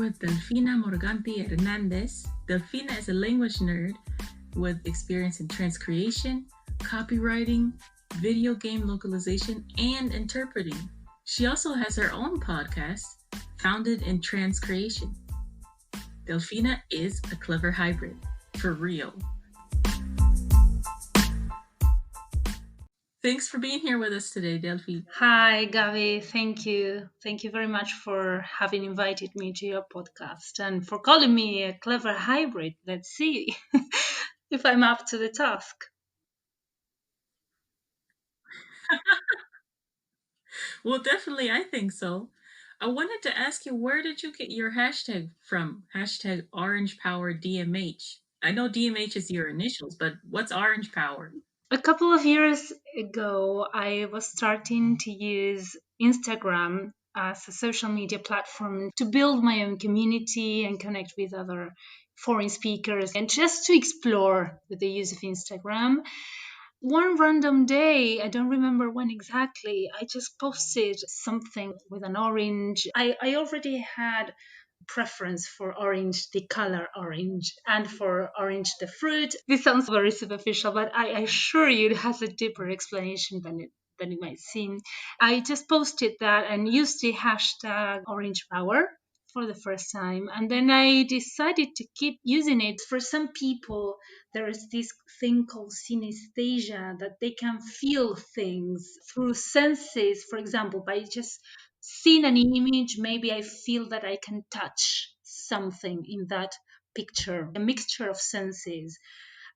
with Delfina Morganti Hernandez. Delfina is a language nerd with experience in transcreation, copywriting, video game localization, and interpreting. She also has her own podcast, founded in Transcreation. Delfina is a clever hybrid, for real. Thanks for being here with us today, Delphi. Hi, Gavi. Thank you. Thank you very much for having invited me to your podcast and for calling me a clever hybrid. Let's see if I'm up to the task. Well, definitely, I think so. I wanted to ask you, where did you get your hashtag from? Hashtag Orange Power DMH. I know DMH is your initials, but what's Orange Power? A couple of years ago, I was starting to use Instagram as a social media platform to build my own community and connect with other foreign speakers and just to explore with the use of Instagram. One random day, I don't remember when exactly, I just posted something with an orange. I already had preference for orange, the color orange, and for orange, the fruit. This sounds very superficial, but I assure you it has a deeper explanation than it might seem. I just posted that and used the hashtag Orange Power for the first time. And then I decided to keep using it. For some people, there is this thing called synesthesia, that they can feel things through senses. For example, by just seeing an image, maybe I feel that I can touch something in that picture, a mixture of senses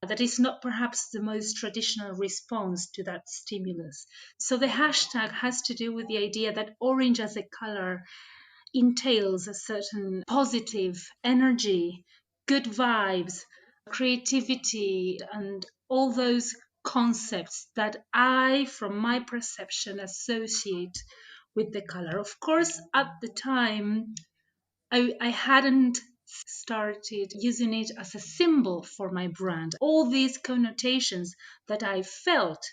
that is not perhaps the most traditional response to that stimulus. So the hashtag has to do with the idea that orange as a color entails a certain positive energy, good vibes, creativity, and all those concepts that I, from my perception, associate with the color. Of course, at the time, I hadn't started using it as a symbol for my brand. All these connotations that I felt,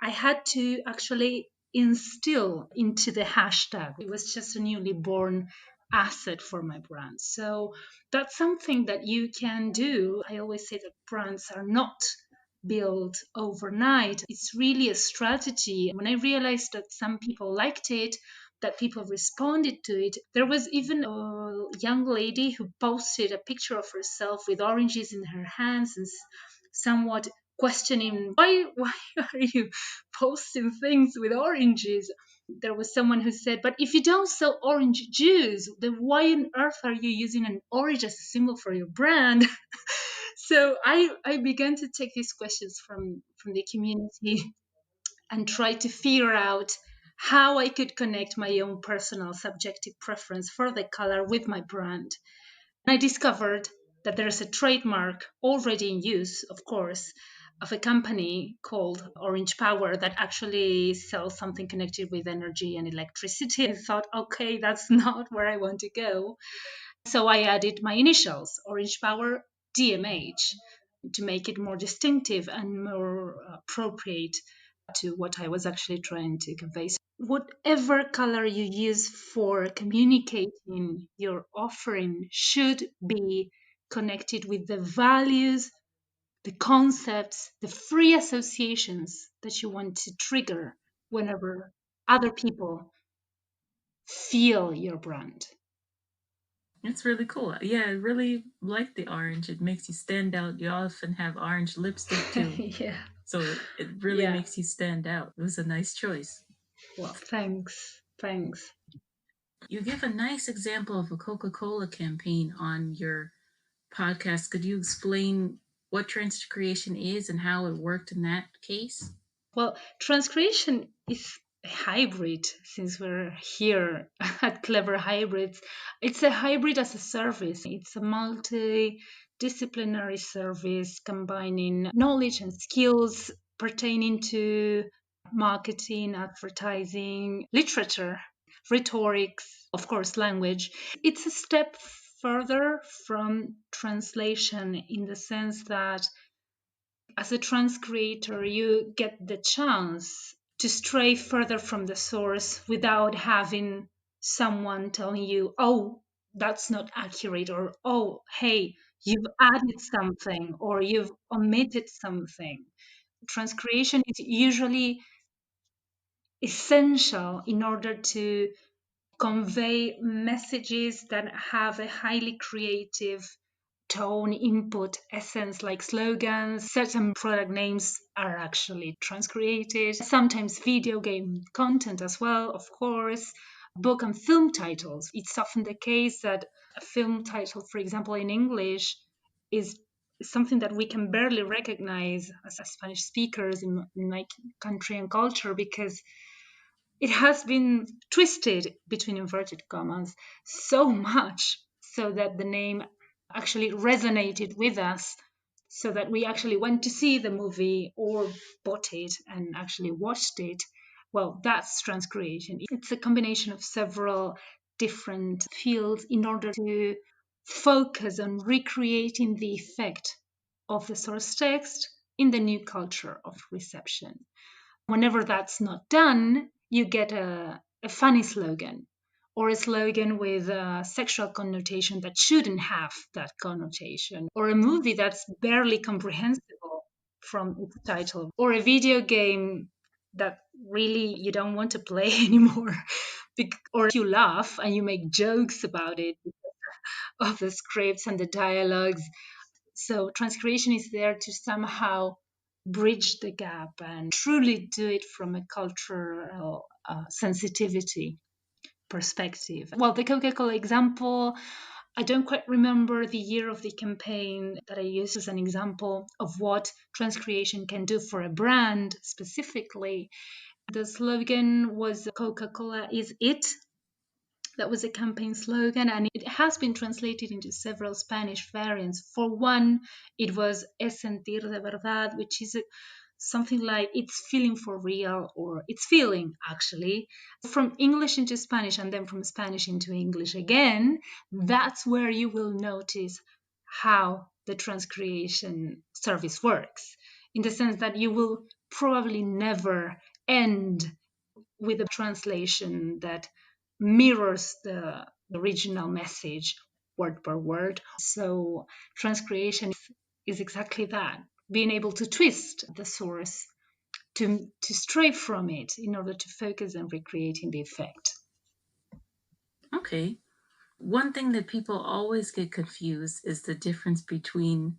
I had to actually instill into the hashtag. It was just a newly born asset for my brand. So that's something that you can do. I always say that brands are not built overnight. It's really a strategy. When I realized that some people liked it, that people responded to it. There was even a young lady who posted a picture of herself with oranges in her hands and somewhat questioning, why are you posting things with oranges? There was someone who said, but if you don't sell orange juice, then why on earth are you using an orange as a symbol for your brand? So I began to take these questions from the community and try to figure out how I could connect my own personal subjective preference for the color with my brand. And I discovered that there's a trademark already in use, of course, of a company called Orange Power that actually sells something connected with energy and electricity. I thought, okay, that's not where I want to go. So I added my initials, Orange Power DMH, to make it more distinctive and more appropriate to what I was actually trying to convey. So whatever color you use for communicating your offering should be connected with the values, the concepts, the free associations that you want to trigger whenever other people feel your brand. It's really cool. Yeah, I really like the orange. It makes you stand out. You often have orange lipstick too. Yeah. So it really makes you stand out. It was a nice choice. Well, thanks. You give a nice example of a Coca-Cola campaign on your podcast. Could you explain what transcreation is and how it worked in that case? Well, transcreation is a hybrid, since we're here at Clever Hybrids. It's a hybrid as a service. It's a multidisciplinary service combining knowledge and skills pertaining to marketing, advertising, literature, rhetorics, of course, language. It's a step further from translation in the sense that as a trans creator, you get the chance to stray further from the source without having someone telling you, oh, that's not accurate, or, oh, hey, you've added something or you've omitted something. Transcreation is usually essential in order to convey messages that have a highly creative tone, input, essence, like slogans. Certain product names are actually transcreated. Sometimes video game content as well, of course. Book and film titles. It's often the case that a film title, for example, in English, is something that we can barely recognize as Spanish speakers in my country and culture, because it has been twisted, between inverted commas, so much so that the name actually resonated with us, so that we actually went to see the movie or bought it and actually watched it. Well, that's transcreation. It's a combination of several different fields in order to focus on recreating the effect of the source text in the new culture of reception. Whenever that's not done, you get a funny slogan, or a slogan with a sexual connotation that shouldn't have that connotation, or a movie that's barely comprehensible from its title, or a video game that really you don't want to play anymore, or you laugh and you make jokes about it of the scripts and the dialogues. So transcreation is there to somehow bridge the gap and truly do it from a cultural sensitivity perspective. Well, the Coca-Cola example, I don't quite remember the year of the campaign that I used as an example of what transcreation can do for a brand specifically. The slogan was Coca-Cola is it. That was a campaign slogan, and it has been translated into several Spanish variants. For one, it was Es sentir de verdad, which is something like it's feeling for real, or it's feeling, actually. From English into Spanish and then from Spanish into English again, that's where you will notice how the transcreation service works, in the sense that you will probably never end with a translation that mirrors the original message word per word. So transcreation is exactly that, being able to twist the source to stray from it in order to focus on recreating the effect. Okay. One thing that people always get confused is the difference between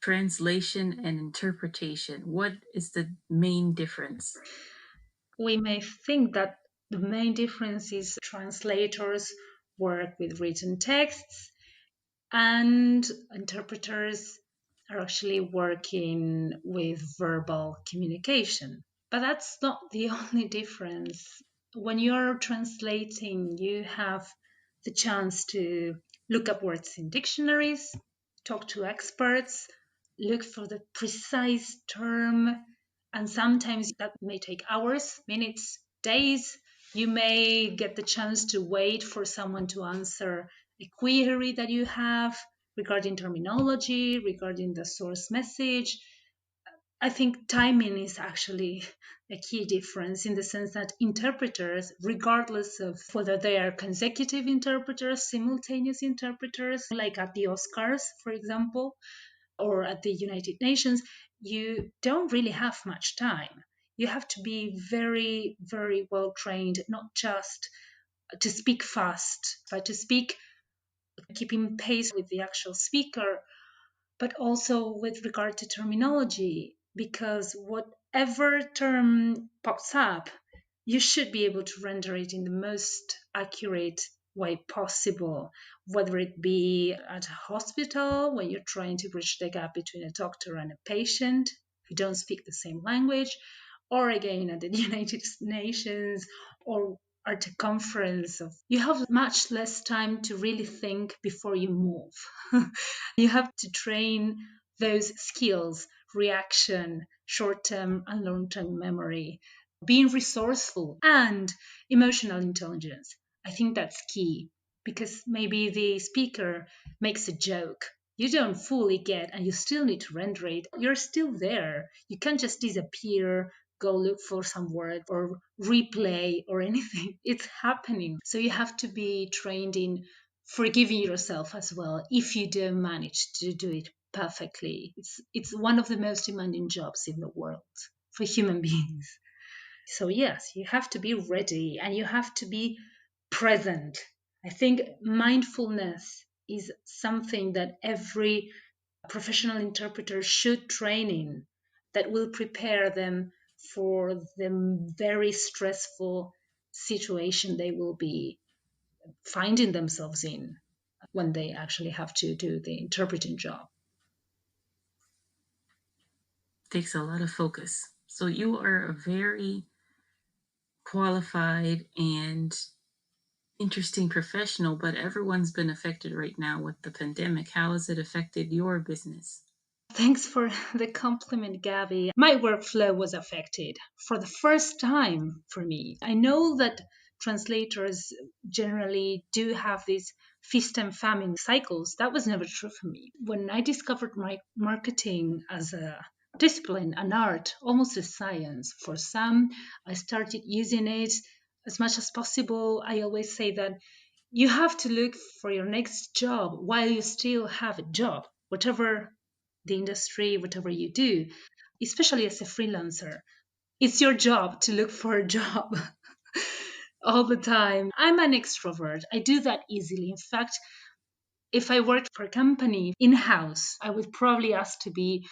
translation and interpretation. What is the main difference? We may think that the main difference is translators work with written texts and interpreters are actually working with verbal communication. But that's not the only difference. When you're translating, you have the chance to look up words in dictionaries, talk to experts, look for the precise term, and sometimes that may take hours, minutes, days. You may get the chance to wait for someone to answer a query that you have regarding terminology, regarding the source message. I think timing is actually a key difference, in the sense that interpreters, regardless of whether they are consecutive interpreters, simultaneous interpreters, like at the Oscars, for example, or at the United Nations, you don't really have much time. You have to be very, very well trained, not just to speak fast, but to speak keeping pace with the actual speaker, but also with regard to terminology, because whatever term pops up, you should be able to render it in the most accurate way possible, whether it be at a hospital when you're trying to bridge the gap between a doctor and a patient who don't speak the same language, or again at the United Nations, or at a conference. You have much less time to really think before you move. You have to train those skills: reaction, short-term and long-term memory, being resourceful, and emotional intelligence. I think that's key, because maybe the speaker makes a joke you don't fully get and you still need to render it. You're still there. You can't just disappear, go look for some word or replay or anything. It's happening. So you have to be trained in forgiving yourself as well if you don't manage to do it perfectly. It's one of the most demanding jobs in the world for human beings. So yes, you have to be ready and you have to be present. I think mindfulness is something that every professional interpreter should train in, that will prepare them for the very stressful situation they will be finding themselves in when they actually have to do the interpreting job. Takes a lot of focus. So you are a very qualified and interesting professional, but everyone's been affected right now with the pandemic. How has it affected your business? Thanks for the compliment, Gabby. My workflow was affected for the first time for me. I know that translators generally do have these feast and famine cycles. That was never true for me. When I discovered my marketing as a discipline, an art, almost a science for some, I started using it as much as possible. I always say that you have to look for your next job while you still have a job, whatever the industry, whatever you do, especially as a freelancer. It's your job to look for a job all the time. I'm an extrovert. I do that easily. In fact, if I worked for a company in house, I would probably ask to be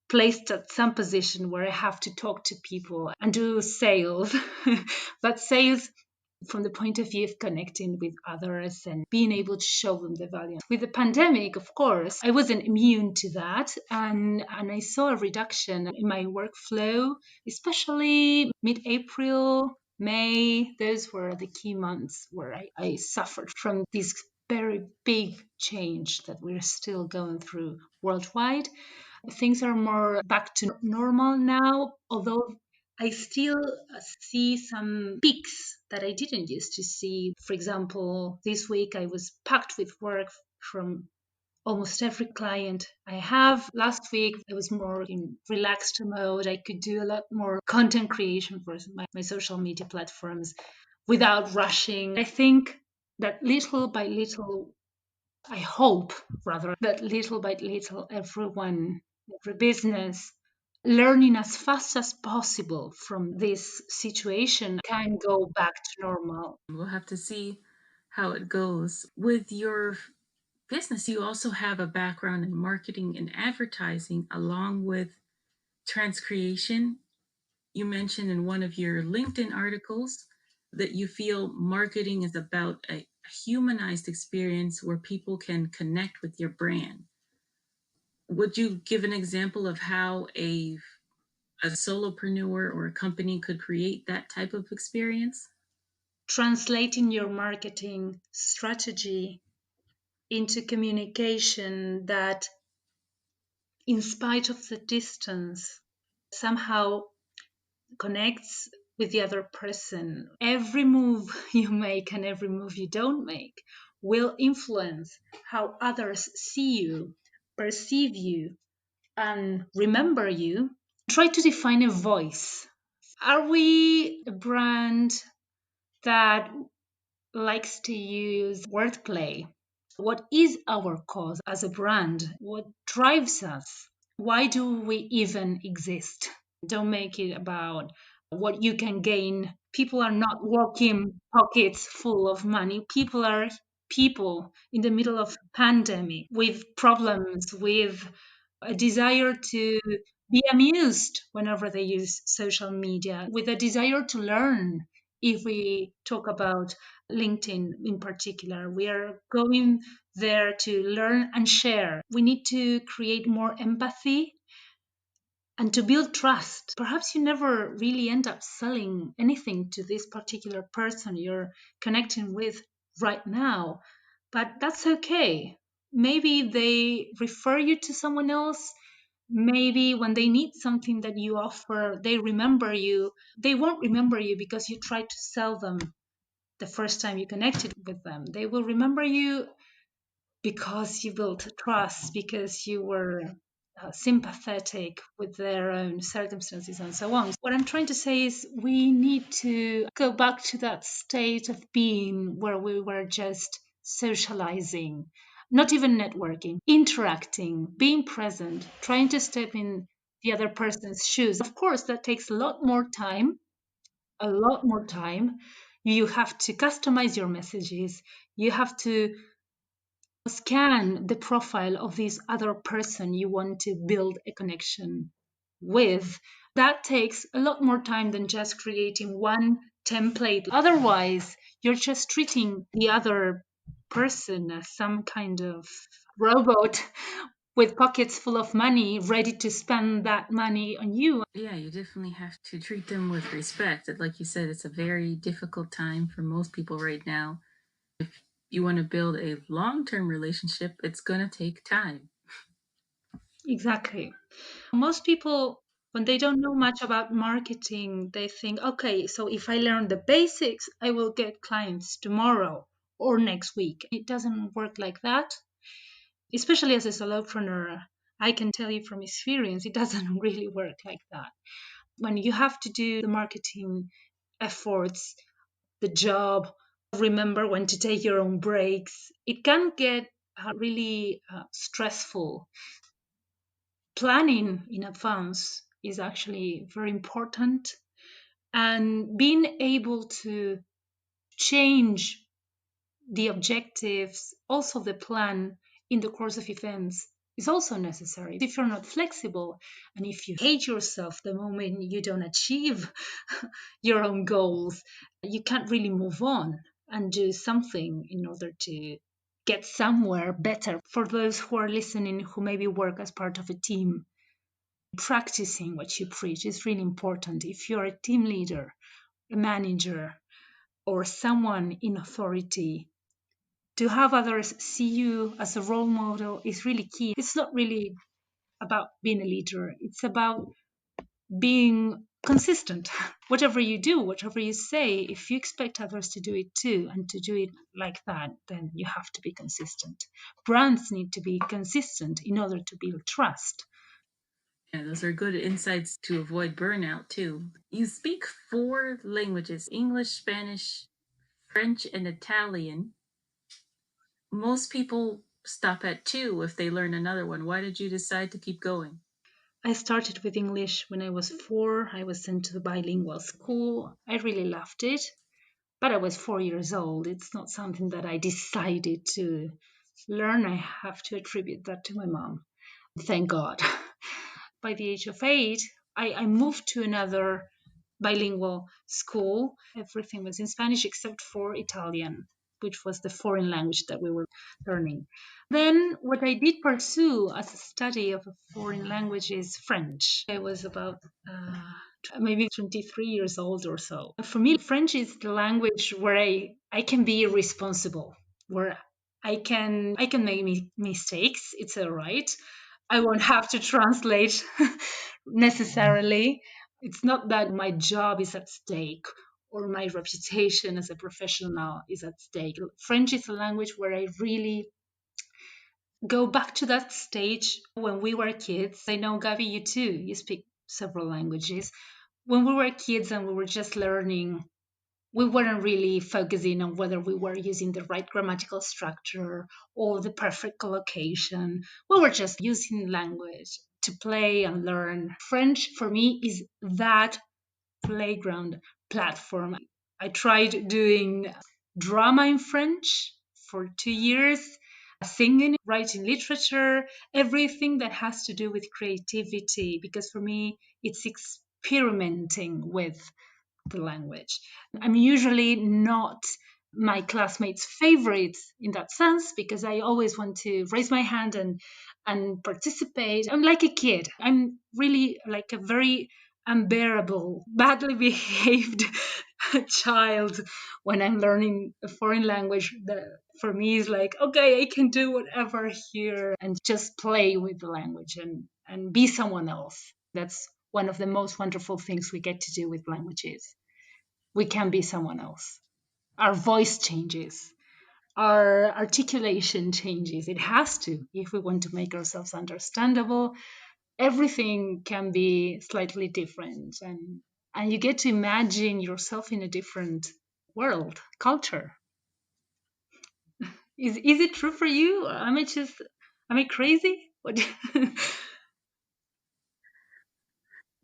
placed at some position where I have to talk to people and do sales. But sales from the point of view of connecting with others and being able to show them the value. With the pandemic, of course, I wasn't immune to that. And I saw a reduction in my workflow, especially mid April, May. Those were the key months where I suffered from this very big change that we're still going through worldwide. Things are more back to normal now, although I still see some peaks that I didn't used to see. For example, this week I was packed with work from almost every client I have. Last week I was more in relaxed mode. I could do a lot more content creation for my social media platforms without rushing. I think that little by little, I hope rather, that little by little, everyone, every business, learning as fast as possible from this situation can go back to normal. We'll have to see how it goes. With your business, you also have a background in marketing and advertising along with transcreation. You mentioned in one of your LinkedIn articles that you feel marketing is about a humanized experience where people can connect with your brand. Would you give an example of how a solopreneur or a company could create that type of experience? Translating your marketing strategy into communication that, in spite of the distance, somehow connects with the other person. Every move you make and every move you don't make will influence how others see you, perceive you, and remember you. Try to define a voice. Are we a brand that likes to use wordplay? What is our cause as a brand? What drives us? Why do we even exist? Don't make it about what you can gain. People are not walking pockets full of money. People are people in the middle of a pandemic with problems, with a desire to be amused whenever they use social media, with a desire to learn. If we talk about LinkedIn in particular, we are going there to learn and share. We need to create more empathy and to build trust. Perhaps you never really end up selling anything to this particular person you're connecting with right now, but that's okay. Maybe they refer you to someone else. Maybe when they need something that you offer, they remember you. They won't remember you because you tried to sell them the first time you connected with them. They will remember you because you built trust, because you were sympathetic with their own circumstances and so on. What I'm trying to say is we need to go back to that state of being where we were just socializing, not even networking, interacting, being present, trying to step in the other person's shoes. Of course, that takes a lot more time. You have to customize your messages. You have to scan the profile of this other person you want to build a connection with. That takes a lot more time than just creating one template. Otherwise, you're just treating the other person as some kind of robot with pockets full of money, ready to spend that money on you. Yeah, you definitely have to treat them with respect. Like you said, it's a very difficult time for most people right now. If you want to build a long term relationship, it's going to take time. Exactly. Most people, when they don't know much about marketing, they think, okay, so if I learn the basics, I will get clients tomorrow or next week. It doesn't work like that. Especially as a solopreneur, I can tell you from experience, it doesn't really work like that. When you have to do the marketing efforts, the job, remember when to take your own breaks, it can get really stressful. Planning in advance is actually very important, and being able to change the objectives, also the plan in the course of events is also necessary. If you're not flexible and if you hate yourself the moment you don't achieve your own goals, you can't really move on and do something in order to get somewhere better. For those who are listening who maybe work as part of a team, practicing what you preach is really important. If you're a team leader, a manager, or someone in authority, to have others see you as a role model is really key. It's not really about being a leader, it's about being consistent. Whatever you do, whatever you say, if you expect others to do it too and to do it like that, then you have to be consistent. Brands need to be consistent in order to build trust. Yeah, those are good insights to avoid burnout too. You speak four languages: English, Spanish, French, and Italian. Most people stop at two if they learn another one. Why did you decide to keep going? I started with English when I was 4. I was sent to the bilingual school. I really loved it, but I was 4 years old. It's not something that I decided to learn. I have to attribute that to my mom. Thank God. By the age of 8, I moved to another bilingual school. Everything was in Spanish except for Italian, which was the foreign language that we were learning. Then, what I did pursue as a study of a foreign language is French. I was about maybe 23 years old or so. For me, French is the language where I can be responsible, where I can make mistakes. It's all right. I won't have to translate necessarily. It's not that my job is at stake or my reputation as a professional is at stake. French is a language where I really go back to that stage when we were kids. I know, Gavi, you too, you speak several languages. When we were kids and we were just learning, we weren't really focusing on whether we were using the right grammatical structure or the perfect collocation. We were just using language to play and learn. French, for me, is that playground platform. I tried doing drama in French for 2 years, singing, writing literature, everything that has to do with creativity, because for me, it's experimenting with the language. I'm usually not my classmates' favorites in that sense because I always want to raise my hand and participate. I'm like a kid. I'm really like a very unbearable, badly behaved child when I'm learning a foreign language. That for me is like, okay, I can do whatever here and just play with the language and be someone else. That's one of the most wonderful things we get to do with languages. We can be someone else. Our voice changes, our articulation changes. It has to if we want to make ourselves understandable. Everything can be slightly different, and you get to imagine yourself in a different world, culture. Is it true for you? Or am I crazy? What?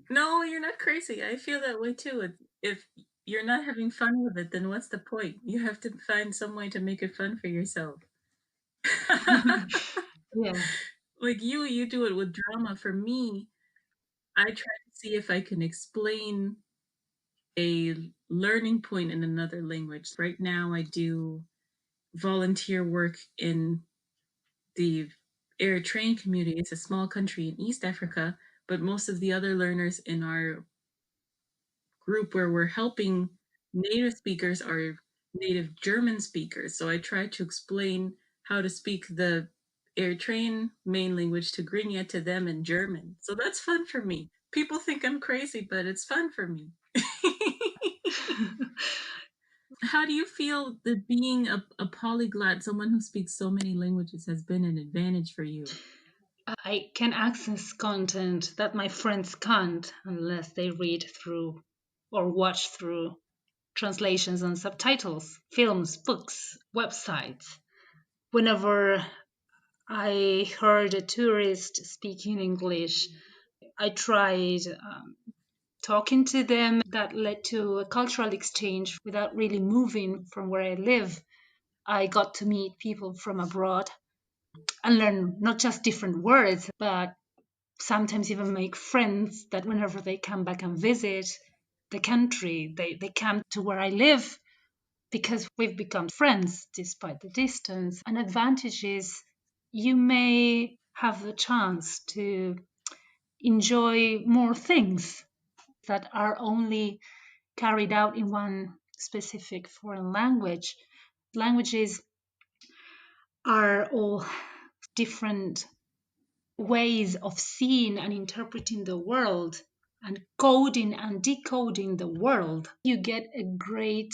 No, you're not crazy. I feel that way too. If you're not having fun with it, then what's the point? You have to find some way to make it fun for yourself. Yeah. Like you do it with drama. For me, I try to see if I can explain a learning point in another language. Right now, I do volunteer work in the Eritrean community. It's a small country in East Africa, but most of the other learners in our group where we're helping native speakers are native German speakers. So I try to explain how to speak the Eritrean main language Tigrinya to them in German. So that's fun for me. People think I'm crazy, but it's fun for me. How do you feel that being a polyglot, someone who speaks so many languages, has been an advantage for you? I can access content that my friends can't unless they read through or watch through translations and subtitles, films, books, websites. Whenever I heard a tourist speaking English, I tried talking to them. That led to a cultural exchange without really moving from where I live. I got to meet people from abroad and learn not just different words, but sometimes even make friends that whenever they come back and visit the country, they come to where I live because we've become friends despite the distance. An advantage is you may have the chance to enjoy more things that are only carried out in one specific foreign language. Languages are all different ways of seeing and interpreting the world and coding and decoding the world. You get a great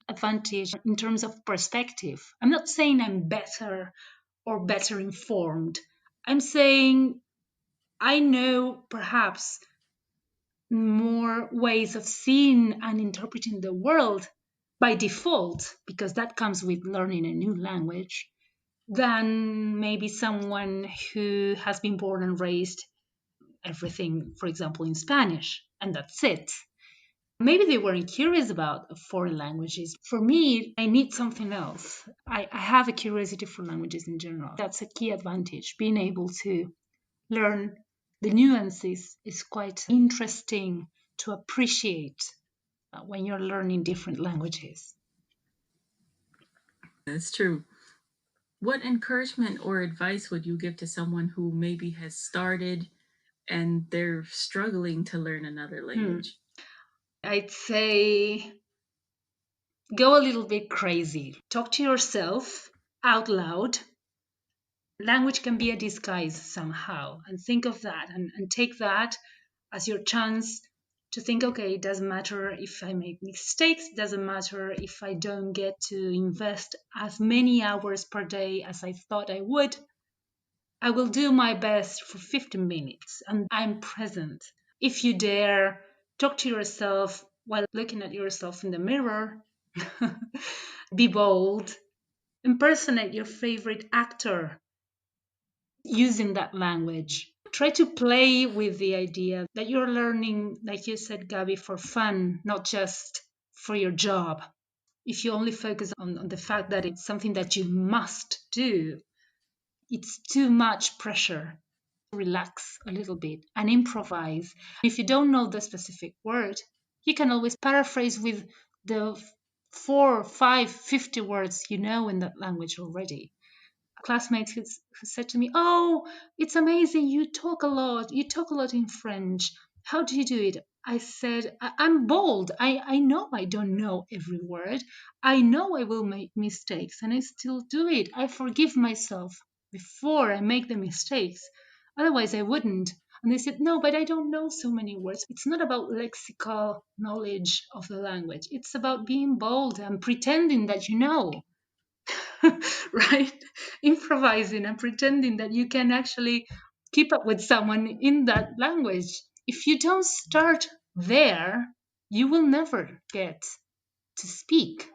advantage in terms of perspective. I'm not saying I'm better or better informed. I'm saying I know perhaps more ways of seeing and interpreting the world by default, because that comes with learning a new language, than maybe someone who has been born and raised everything, for example, in Spanish, and that's it. Maybe they weren't curious about foreign languages. For me, I need something else. I have a curiosity for languages in general. That's a key advantage. Being able to learn the nuances is quite interesting to appreciate when you're learning different languages. That's true. What encouragement or advice would you give to someone who maybe has started and they're struggling to learn another Hmm. language? I'd say go a little bit crazy. Talk to yourself out loud. Language can be a disguise somehow, and think of that and take that as your chance to think, okay, it doesn't matter if I make mistakes, it doesn't matter if I don't get to invest as many hours per day as I thought I would. I will do my best for 15 minutes and I'm present. If you dare, talk to yourself while looking at yourself in the mirror. Be bold. Impersonate your favorite actor using that language. Try to play with the idea that you're learning, like you said, Gabby, for fun, not just for your job. If you only focus on the fact that it's something that you must do, it's too much pressure. Relax a little bit and improvise. If you don't know the specific word, you can always paraphrase with the 4, 5, 50 words you know in that language already. Classmates who said to me, "Oh, it's amazing. You talk a lot in French. How do you do it?" I said, "I'm bold. I know I don't know every word. I know I will make mistakes, and I still do it. I forgive myself before I make the mistakes. Otherwise, I wouldn't." And they said, "No, but I don't know so many words." It's not about lexical knowledge of the language. It's about being bold and pretending that you know. Right? Improvising and pretending that you can actually keep up with someone in that language. If you don't start there, you will never get to speak.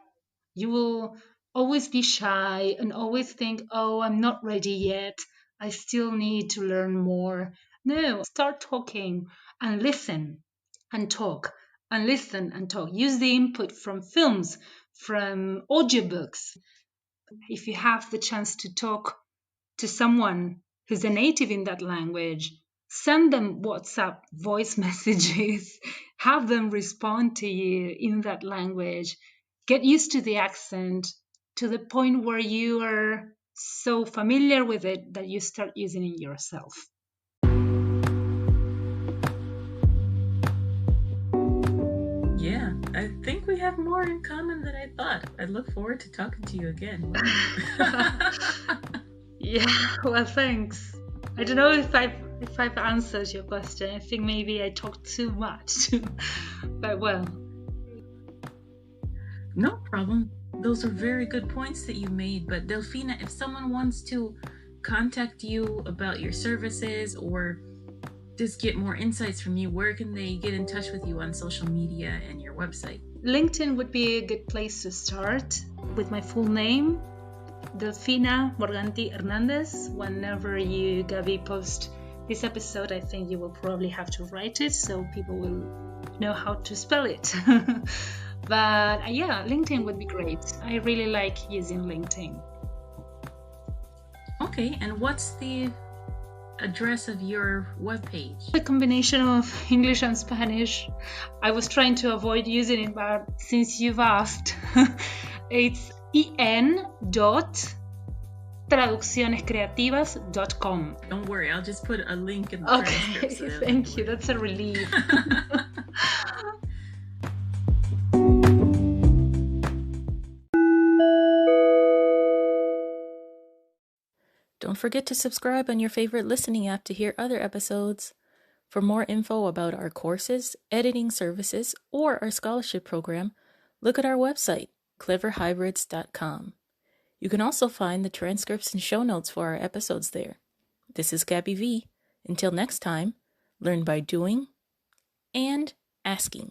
You will always be shy and always think, oh, I'm not ready yet. I still need to learn more. No, start talking and listen and talk and listen and talk. Use the input from films, from audiobooks. If you have the chance to talk to someone who's a native in that language, send them WhatsApp voice messages, have them respond to you in that language, get used to the accent to the point where you are so familiar with it that you start using it yourself. Yeah, I think we have more in common than I thought. I look forward to talking to you again. Yeah, well, thanks. I don't know if I've answered your question. I think maybe I talked too much, but well. No problem. Those are very good points that you made. But Delfina, if someone wants to contact you about your services or just get more insights from you, where can they get in touch with you on social media and your website? LinkedIn would be a good place to start with my full name, Delfina Morganti Hernandez. Whenever you, Gabi, post this episode, I think you will probably have to write it so people will know how to spell it. But yeah, LinkedIn would be great. I really like using LinkedIn. Okay, and what's the address of your webpage? A combination of English and Spanish. I was trying to avoid using it, but since you've asked, it's en.traduccionescreativas.com. Don't worry, I'll just put a link in the transcript. Okay, thank you. That's a relief. Don't forget to subscribe on your favorite listening app to hear other episodes. For more info about our courses, editing services, or our scholarship program, look at our website, cleverhybrids.com. You can also find the transcripts and show notes for our episodes there. This is Gabby V. Until next time, learn by doing and asking.